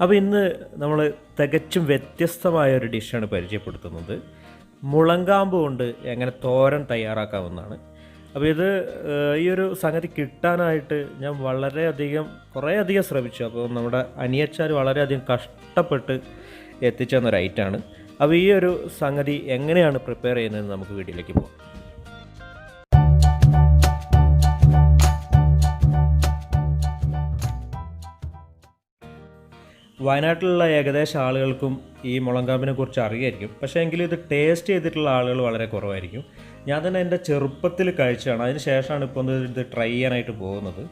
അപ്പോൾ ഇന്ന് നമ്മൾ തികച്ചും വ്യത്യസ്തമായ ഒരു ഡിഷാണ് പരിചയപ്പെടുത്തുന്നത്. മുളങ്കാമ്പ് കൊണ്ട് എങ്ങനെ തോരൻ തയ്യാറാക്കാമെന്നാണ്. അപ്പോൾ ഈ ഒരു സംഗതി കിട്ടാനായിട്ട് ഞാൻ കുറേയധികം ശ്രമിച്ചു. അപ്പോൾ നമ്മുടെ അനിയച്ചാർ വളരെയധികം കഷ്ടപ്പെട്ട് എത്തിച്ചെന്നൊരു ഐറ്റമാണ്. അപ്പോൾ ഈ ഒരു സംഗതി എങ്ങനെയാണ് പ്രിപ്പയർ ചെയ്യുന്നതെന്ന് നമുക്ക് വീഡിയോയിലേക്ക് പോകാം. വയനാട്ടിലുള്ള ഏകദേശം ആളുകൾക്കും ഈ മുളങ്കാമ്പിനെ കുറിച്ച് അറിയായിരിക്കും. പക്ഷേ എങ്കിലും ഇത് ടേസ്റ്റ് ചെയ്തിട്ടുള്ള ആളുകൾ വളരെ കുറവായിരിക്കും. ഞാൻ തന്നെ എൻ്റെ ചെറുപ്പത്തിൽ കഴിച്ചതാണ്. അതിന് ശേഷമാണ് ഇപ്പോൾ ഇത് ട്രൈ ചെയ്യാനായിട്ട് പോകുന്നത്.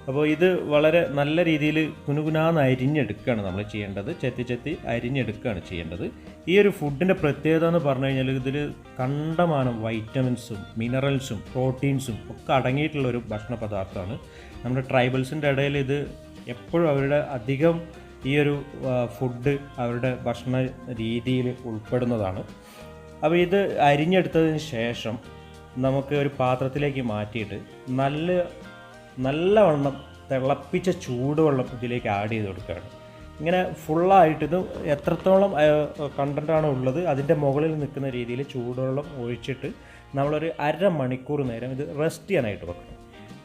അപ്പോൾ ഇത് വളരെ നല്ല രീതിയിൽ കുനുകുനാന്ന് അരിഞ്ഞെടുക്കുകയാണ് നമ്മൾ ചെയ്യേണ്ടത്. ചെത്തി അരിഞ്ഞെടുക്കുകയാണ് ചെയ്യേണ്ടത്. ഈ ഒരു ഫുഡിൻ്റെ പ്രത്യേകത എന്ന് പറഞ്ഞു കഴിഞ്ഞാൽ ഇതിൽ കണ്ടമാനം വൈറ്റമിൻസും മിനറൽസും പ്രോട്ടീൻസും ഒക്കെ അടങ്ങിയിട്ടുള്ളൊരു ഭക്ഷണ പദാർത്ഥമാണ്. നമ്മുടെ ട്രൈബൽസിൻ്റെ ഇടയിൽ ഇത് എപ്പോഴും അവരുടെ അധികം ഈ ഒരു ഫുഡ് അവരുടെ ഭക്ഷണ രീതിയിൽ ഉൾപ്പെടുന്നതാണ്. അപ്പോൾ ഇത് അരിഞ്ഞെടുത്തതിന് ശേഷം നമുക്ക് ഒരു പാത്രത്തിലേക്ക് മാറ്റിയിട്ട് നല്ലവണ്ണം തിളപ്പിച്ച ചൂടുവെള്ളം ഇതിലേക്ക് ആഡ് ചെയ്ത് കൊടുക്കുകയാണ്. ഇങ്ങനെ ഫുള്ളായിട്ട് ഇത് എത്രത്തോളം കണ്ടൻ്റാണ് ഉള്ളത് അതിൻ്റെ മുകളിൽ നിൽക്കുന്ന രീതിയിൽ ചൂടുവെള്ളം ഒഴിച്ചിട്ട് നമ്മളൊരു അരമണിക്കൂർ നേരം ഇത് റെസ്റ്റ് ചെയ്യാനായിട്ട് വെക്കണം.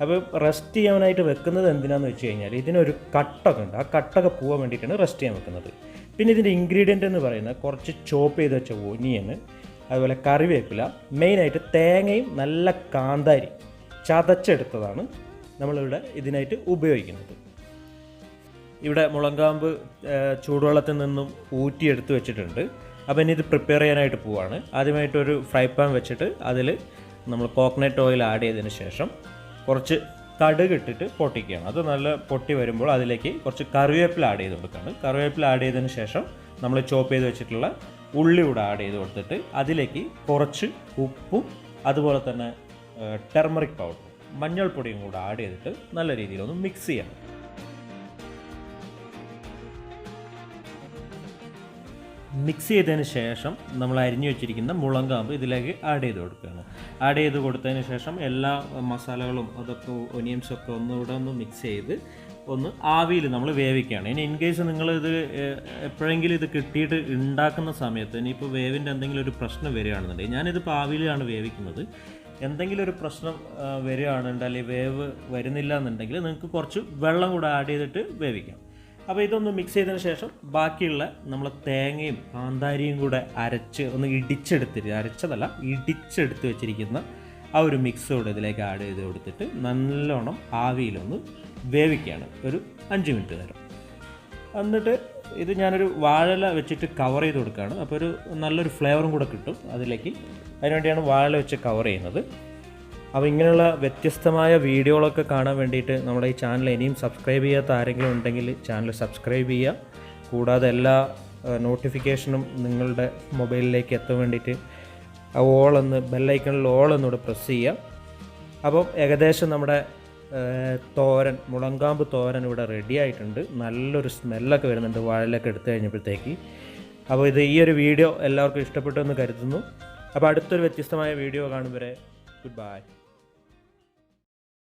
അപ്പോൾ റെസ്റ്റ് ചെയ്യാനായിട്ട് വെക്കുന്നത് എന്തിനാണെന്ന് വെച്ച് കഴിഞ്ഞാൽ ഇതിനൊരു കട്ടൊക്കെ ഉണ്ട്. ആ കട്ടൊക്കെ പോകാൻ വേണ്ടിയിട്ടാണ് റെസ്റ്റ് ചെയ്യാൻ വെക്കുന്നത്. പിന്നെ ഇതിൻ്റെ ഇൻഗ്രീഡിയൻ്റ് എന്ന് പറയുന്നത് കുറച്ച് ചോപ്പ് ചെയ്ത് വെച്ച ഒനിയൻ, അതുപോലെ കറിവേപ്പില, മെയിനായിട്ട് തേങ്ങയും നല്ല കാന്താരി ചതച്ചെടുത്തതാണ് നമ്മളിവിടെ ഇതിനായിട്ട് ഉപയോഗിക്കുന്നത്. ഇവിടെ മുളങ്കാമ്പ് ചൂടുവെള്ളത്തിൽ നിന്നും ഊറ്റിയെടുത്ത് വെച്ചിട്ടുണ്ട്. അപ്പോൾ ഇനി ഇത് പ്രിപ്പയർ ചെയ്യാനായിട്ട് പോവാണ്. ആദ്യമായിട്ടൊരു ഫ്രൈ പാൻ വെച്ചിട്ട് അതിൽ നമ്മൾ കോക്കനട്ട് ഓയിൽ ആഡ് ചെയ്തതിന് ശേഷം കുറച്ച് കടുക് ഇട്ടിട്ട് പൊട്ടിക്കുകയാണ്. അത് നല്ല പൊട്ടി വരുമ്പോൾ അതിലേക്ക് കുറച്ച് കറിവേപ്പില ആഡ് ചെയ്ത് കൊടുക്കുകയാണ്. കറിവേപ്പില ആഡ് ചെയ്തതിന് ശേഷം നമ്മൾ ചോപ്പ് ചെയ്ത് വെച്ചിട്ടുള്ള ഉള്ളി കൂടെ ആഡ് ചെയ്ത് കൊടുത്തിട്ട് അതിലേക്ക് കുറച്ച് ഉപ്പും അതുപോലെ തന്നെ ടെർമറിക് പൗഡർ മഞ്ഞൾപ്പൊടിയും കൂടെ ആഡ് ചെയ്തിട്ട് നല്ല രീതിയിലൊന്ന് മിക്സ് ചെയ്യണം. മിക്സ് ചെയ്തതിന് ശേഷം നമ്മൾ അരിഞ്ഞു വെച്ചിരിക്കുന്ന മുളങ്കാമ്പ് ഇതിലേക്ക് ആഡ് ചെയ്ത് കൊടുക്കുകയാണ്. ആഡ് ചെയ്ത് കൊടുത്തതിന് ശേഷം എല്ലാ മസാലകളും അതൊക്കെ ഒനിയൻസൊക്കെ ഒന്ന് മിക്സ് ചെയ്ത് ഒന്ന് ആവിയിൽ നമ്മൾ വേവിക്കുകയാണ്. ഇനി ഇൻ കേസ് നിങ്ങളിത് എപ്പോഴെങ്കിലും ഇത് കിട്ടിയിട്ട് ഉണ്ടാക്കുന്ന സമയത്ത് ഇനിയിപ്പോൾ വേവിൻ്റെ എന്തെങ്കിലും ഒരു പ്രശ്നം വരികയാണെന്നുണ്ടെങ്കിൽ, ഞാനിതിപ്പോൾ ആവിയിലാണ് വേവിക്കുന്നത്, എന്തെങ്കിലും ഒരു പ്രശ്നം വരികയാണെന്നുണ്ടെങ്കിൽ അല്ലെങ്കിൽ വേവ് വരുന്നില്ല എന്നുണ്ടെങ്കിൽ നിങ്ങൾക്ക് കുറച്ച് വെള്ളം കൂടെ ആഡ് ചെയ്തിട്ട് വേവിക്കാം. അപ്പോൾ ഇതൊന്ന് മിക്സ് ചെയ്തതിന് ശേഷം ബാക്കിയുള്ള നമ്മൾ തേങ്ങയും കാന്താരിയും കൂടെ ഇടിച്ചെടുത്ത് വെച്ചിരിക്കുന്ന ആ ഒരു മിക്സ് കൂടെ ഇതിലേക്ക് ആഡ് ചെയ്ത് കൊടുത്തിട്ട് നല്ലോണം ആവിയിലൊന്ന് വേവിക്കുകയാണ് ഒരു 5 മിനിറ്റ് നേരം. എന്നിട്ട് ഇത് ഞാനൊരു വാഴയില വെച്ചിട്ട് കവർ ചെയ്ത് കൊടുക്കുകയാണ്. അപ്പോൾ നല്ലൊരു ഫ്ലേവറും കൂടെ കിട്ടും അതിലേക്ക്. അതിനുവേണ്ടിയാണ് വാഴയില വെച്ച് കവർ ചെയ്യുന്നത്. അപ്പോൾ ഇങ്ങനെയുള്ള വ്യത്യസ്തമായ വീഡിയോകളൊക്കെ കാണാൻ വേണ്ടിയിട്ട് നമ്മുടെ ഈ ചാനൽ ഇനിയും സബ്സ്ക്രൈബ് ചെയ്യാത്ത ആരെങ്കിലും ഉണ്ടെങ്കിൽ ചാനൽ സബ്സ്ക്രൈബ് ചെയ്യുക. കൂടാതെ എല്ലാ നോട്ടിഫിക്കേഷനും നിങ്ങളുടെ മൊബൈലിലേക്ക് എത്താൻ വേണ്ടിയിട്ട് ബെല്ലൈക്കണിൽ ഓൾ എന്നൂടെ പ്രസ് ചെയ്യുക. അപ്പം ഏകദേശം നമ്മുടെ മുളങ്കാമ്പ് തോരൻ ഇവിടെ റെഡി ആയിട്ടുണ്ട്. നല്ലൊരു സ്മെല്ലൊക്കെ വരുന്നുണ്ട് വാഴയിലൊക്കെ എടുത്തു കഴിഞ്ഞപ്പോഴത്തേക്ക്. അപ്പോൾ ഈ ഒരു വീഡിയോ എല്ലാവർക്കും ഇഷ്ടപ്പെട്ടു എന്ന് കരുതുന്നു. അപ്പോൾ അടുത്തൊരു വ്യത്യസ്തമായ വീഡിയോ കാണും വരെ ഗുഡ് ബൈ.